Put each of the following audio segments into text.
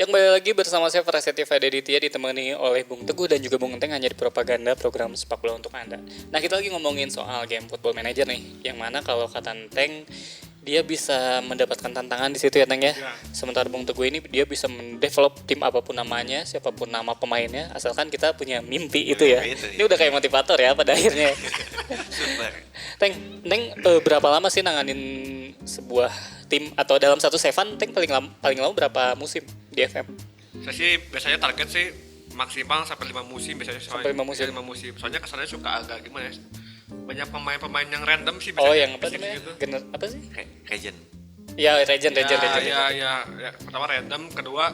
Ya kembali lagi bersama saya Prasetya Fadaditya ditemani oleh Bung Teguh dan juga Bung Enteng hanya di Propaganda program sepak bola untuk Anda. Nah kita lagi ngomongin soal game Football Manager nih, yang mana kalau kata Enteng dia bisa mendapatkan tantangan di situ ya Teng ya. Sementara Bung Teguh ini dia bisa mendevelop tim apapun namanya, siapapun nama pemainnya, asalkan kita punya mimpi itu ya. Ini udah kayak motivator ya pada akhirnya. Super. Teng berapa lama sih nanganin sebuah tim atau dalam satu seven Teng paling lama berapa musim di FM? Saya sih biasanya target sih maksimal sampai 5 musim biasanya. Sampai 5 musim. 5 musim. Soalnya kesannya suka agak gimana ya? Banyak pemain-pemain yang random sih biasanya. Oh, yang apa namanya? Gitu. Apa sih? Regen. Ya, Regen. Ya. Pertama random, kedua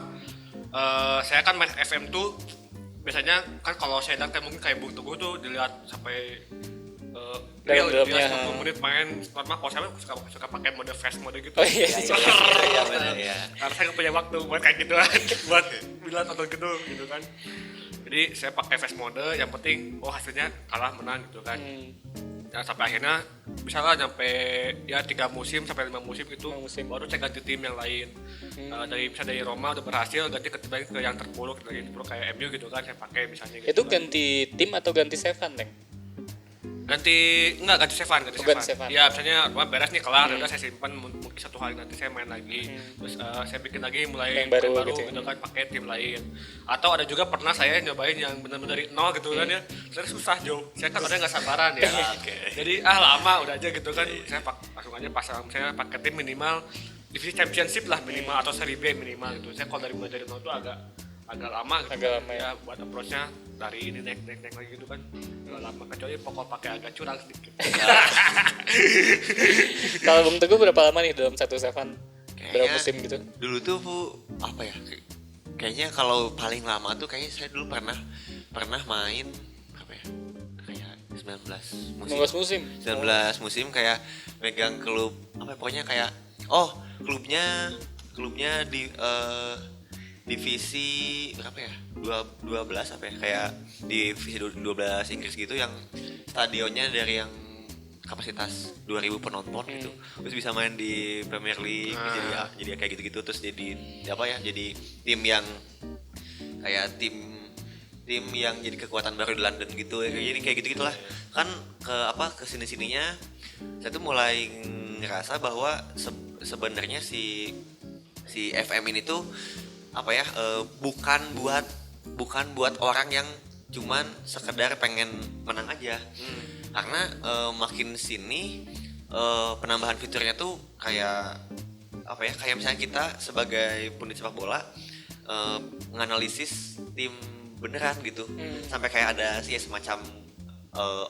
saya kan main FM tuh biasanya kan kalau saya datang mungkin kayak Bung Teguh tuh dilihat sampai dia 90 menit main. Pertama kalau saya suka pakai mode fast mode gitu. Oh iya. Iya benar ya. Karena saya nggak punya waktu buat kayak gitu buat bilang atau gitu kan. Jadi saya pakai fast mode, yang penting hasilnya kalah menang gitu kan. Ya, sampai akhirnya bisa lah sampai ya 3 musim sampai 5 musim itu baru saya ganti tim yang lain. Dari Roma udah berhasil ganti ke yang terpuruk kayak MU gitu kan, saya pakai misalnya gitu. Itu kan. ganti tim atau ganti seven Teng? Ganti seven. Ya misalnya beres nih kelar, udah saya simpan mungkin 1 hari nanti saya main lagi. Terus saya bikin lagi mulai yang baru gitu kan, pakai tim lain. Atau ada juga pernah saya nyobain yang benar-benar dari nol gitu kan ya. Terus susah saya kan orangnya nggak sabaran ya. Jadi lama udah aja gitu kan. Saya langsung aja pasang, saya pakai tim minimal divisi championship lah minimal atau seri B minimal gitu. Saya kalau mulai dari nol itu agak lama gitu. Agak lama ya. Buat approach-nya dari ini naik lagi gitu kan. Agak lama, kecuali pokok pakai agak curang sedikit. Kalau Bung Teguh berapa lama nih dalam satu seven? Berapa musim gitu? Dulu tuh apa ya? Kayaknya kalau paling lama tuh kayaknya saya dulu pernah main apa ya? Kayak 19 musim. 19 musim. 19 musim kayak megang klub apa ya, pokoknya kayak klubnya di divisi berapa ya? 12 apa ya? Kayak divisi 12 Inggris gitu yang stadionnya dari yang kapasitas 2000 penonton gitu. Terus bisa main di Premier League jadi kayak gitu-gitu, terus jadi apa ya? Jadi tim yang kayak tim yang jadi kekuatan baru di London gitu. Jadi kayak gitu-gitulah. Kan ke sini-sininya saya tuh mulai ngerasa bahwa sebenarnya si FM ini tuh apa ya? Bukan buat orang yang cuman sekedar pengen menang aja. Karena makin sini penambahan fiturnya tuh kayak apa ya, kayak misalnya kita sebagai pundit sepak bola menganalisis tim beneran gitu. Sampai kayak ada sih semacam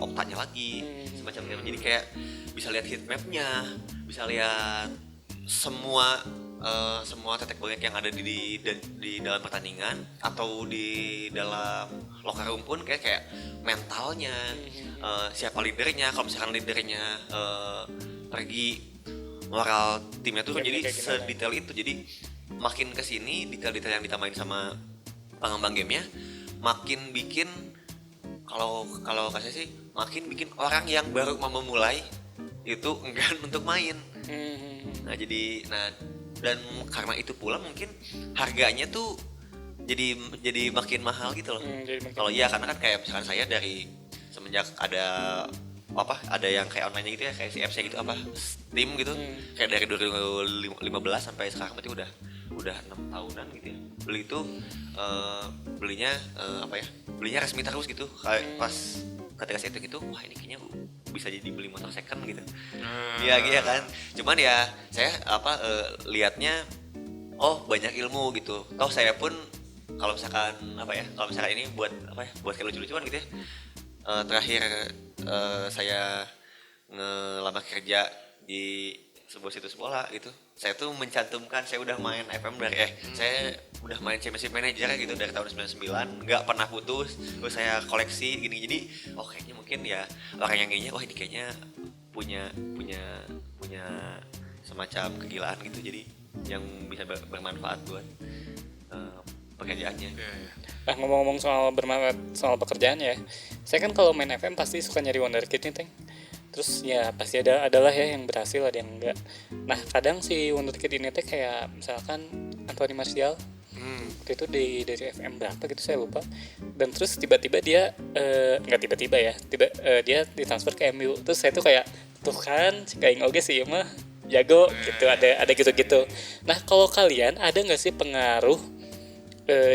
oktanya lagi, semacam gitu. Jadi kayak bisa lihat heat map-nya, bisa lihat semua tetek bengek yang ada di dalam pertandingan atau di dalam locker room pun kayak mentalnya, siapa leadernya, kalau misalkan leadernya pergi, moral timnya tuh jadi sedetail itu. Jadi makin kesini detail-detail yang ditambahin sama pengembang gamenya makin bikin kalau kasih sih makin bikin orang yang baru mau memulai itu enggan untuk main. Dan karena itu pula mungkin harganya tuh jadi makin mahal gitu loh. Kalau karena kan kayak misalkan saya dari semenjak ada yang kayak online gitu ya, kayak si FC gitu Steam gitu, kayak dari 2015 sampai sekarang berarti udah 6 tahunan gitu ya. Beli itu belinya resmi terus gitu. Kayak pas ketika saya itu wah ini kayaknya bisa jadi beli motor second gitu. Iya kan. Cuman ya saya lihatnya banyak ilmu gitu. Toh saya pun kalau misalkan ini buat kayak lucu-lucuan gitu ya. Terakhir saya ngelamar kerja di sebuah situs bola gitu. Saya tuh mencantumkan saya udah main FM saya udah main Championship Manager gitu dari tahun 99, nggak pernah putus. Terus saya koleksi gini, jadi kayaknya mungkin ya orang yang ini ini kayaknya punya semacam kegilaan gitu, jadi yang bisa bermanfaat buat pekerjaannya. Nah ngomong-ngomong soal bermanfaat soal pekerjaan ya, saya kan kalau main FM pasti suka nyari wonderkid nih Teng. Terus ya pasti adalah ya yang berhasil, ada yang enggak. Nah kadang si wonderkid ini teh kayak misalkan Anthony Martial waktu itu dari FM berapa gitu saya lupa. Dan terus tiba-tiba dia nggak tiba-tiba ya, dia ditransfer ke MU. Terus saya tuh kayak tuh kan kayak oge sih mah jago gitu, ada gitu-gitu. Nah kalau kalian ada nggak sih pengaruh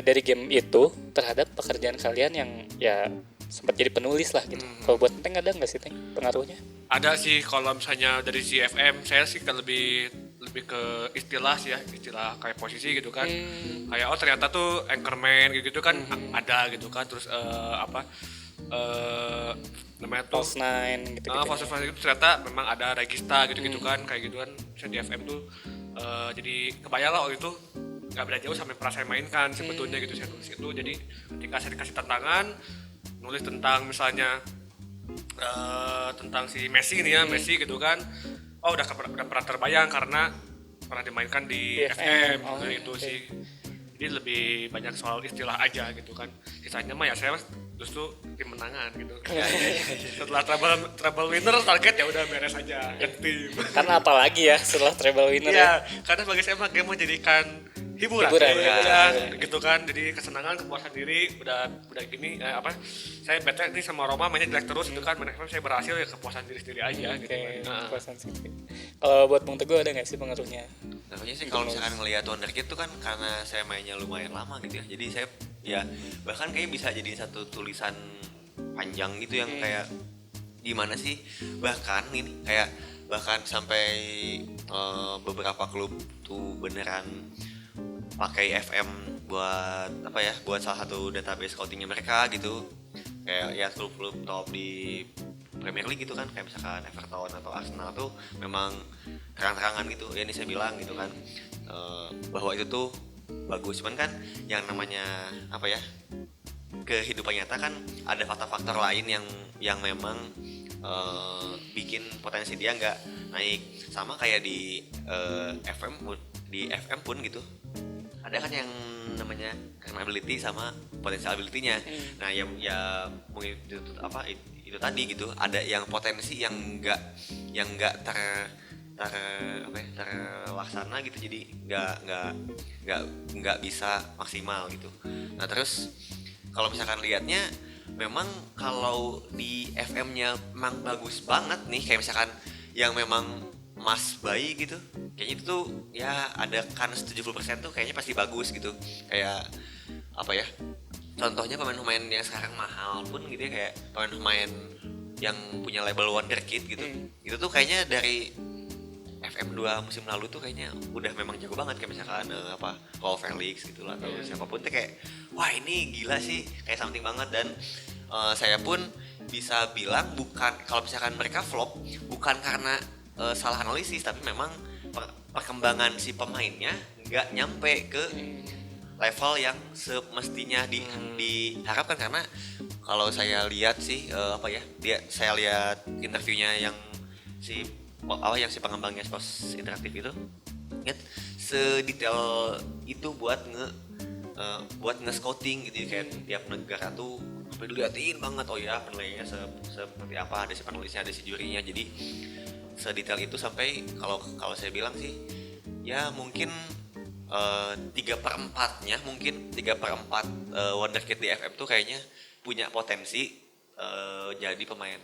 dari game itu terhadap pekerjaan kalian yang ya sempat jadi penulis lah gitu? Kalau buat Teng ada nggak sih Teng pengaruhnya? Ada sih kalau misalnya dari CFM saya sih lebih ke istilah sih ya, istilah kayak posisi gitu kan. Kayak oh ternyata tuh anchorman gitu kan ada gitu kan. Terus namanya tuh False Nine gitu-gitu. False Nine itu ternyata memang ada regista gitu-gitu kan, kayak gituan. Saya di FM tuh jadi kebayang lah waktu itu nggak beda jauh sampai pernah saya mainkan sebetulnya gitu, saya tulis itu. Jadi ketika saya dikasih tantangan nulis tentang misalnya tentang si Messi nih ya, Messi gitu kan, oh udah pernah terbayang karena pernah dimainkan di FM. Nah itu sih, jadi lebih banyak soal istilah aja gitu kan. Sisanya mah ya saya justru tim menangan gitu. Setelah treble winner target ya udah beres aja ke tim. Karena apalagi ya setelah treble winner ya. Karena bagi saya mah game menjadikan hiburan ya, gitu kan. Jadi kesenangan, kepuasan diri udah gini saya bete nih sama Roma mainnya jelek terus gitu kan. Mana saya berhasil ya kepuasan diri sendiri aja gitu kan. Kepuasan sendiri. Kalau buat Bung Teguh ada nggak sih pengaruhnya? Namanya sih kalau misalkan ngelihat Wonderkid tuh kan karena saya mainnya lumayan lama gitu ya. Jadi saya ya bahkan kayak bisa jadi satu tulisan panjang gitu yang kayak gimana sih, bahkan sampai beberapa klub tuh beneran pakai FM buat salah satu database scoutingnya mereka gitu. Kayak ya klub-klub top di Premier League gitu kan, kayak misalkan Everton atau Arsenal tuh memang terang-terangan gitu ya, ini saya bilang gitu kan bahwa itu tuh bagus. Cuman kan yang namanya kehidupan nyata kan ada faktor-faktor lain yang memang bikin potensi dia nggak naik. Sama kayak di FM pun gitu, ada kan yang namanya karena ability sama potensial ability-nya. Nah ya mungkin itu tadi gitu, ada yang potensi yang nggak terlaksana gitu, jadi nggak bisa maksimal gitu. Nah terus kalau misalkan lihatnya memang kalau di FM-nya memang bagus banget nih, kayak misalkan yang memang Mas Bayi gitu, kayaknya itu tuh ya ada kans 70% tuh kayaknya pasti bagus gitu. Kayak contohnya pemain-pemain yang sekarang mahal pun gitu ya, kayak pemain-pemain yang punya label Wonderkid gitu. Itu tuh kayaknya dari FM 2 musim lalu tuh kayaknya udah memang jago banget, kayak misalkan Paul Felix gitu lah, atau siapapun tuh kayak wah ini gila sih, kayak something banget. Dan saya pun bisa bilang bukan, kalau misalkan mereka flop bukan karena salah analisis, tapi memang perkembangan si pemainnya nggak nyampe ke level yang semestinya diharapkan. Karena kalau saya lihat sih saya lihat interviewnya yang si pengembangnya Sports Interaktif itu, sedetail itu buat nge-scouting gitu, kayak tiap negara tuh sampai diliatin banget, oh ya penilaiannya seperti apa, ada si penulisnya, ada si jurinya. Jadi sedetail itu sampai kalau saya bilang sih ya mungkin 3/4 Wonderkid di FM tuh kayaknya punya potensi jadi pemain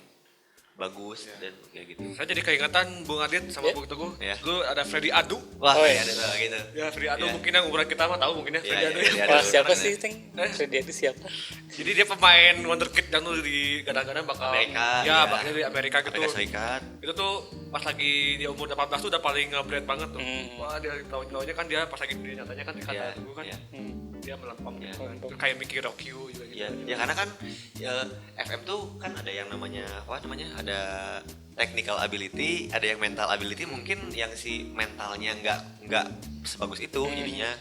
bagus dan kayak gitu. Saya jadi keingatan Bung Adit sama Bung Teguh. Dulu ada Freddy Adu. Wah, ada gitu. Ya Freddy Adu mungkin yang umuran kita mah tahu mungkin ya Freddy Adu. Wah, siapa sih Teng? Freddy Adu siapa? Jadi dia pemain Wonderkid yang dulu di kadang-kadang bakal Amerika. bakal di Amerika gitu. Amerika Serikat. Itu tuh pas lagi di umur 18 tuh udah paling nge-brand banget tuh. Wah, dia tahu-tahunya kan dia pas lagi di nyatanya kan dikata Teguh kan. Dia melempem gitu kan. Kayak Mickey Rock You juga gitu. Ya karena kan FM tuh kan ada yang namanya ada technical ability, ada yang mental ability. Mungkin yang si mentalnya nggak sebagus itu jadinya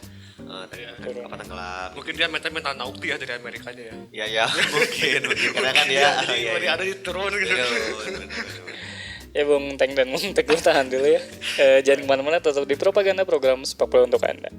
tenggelam. Mungkin dia mental naukti ya dari Amerikanya ya. Ya mungkin karena kan dia ada di turun gitu. Ya Bung Teng dan Bung Teguh tahan dulu ya. Jangan kemana-mana, tetap di Propaganda, program sepak bola untuk Anda.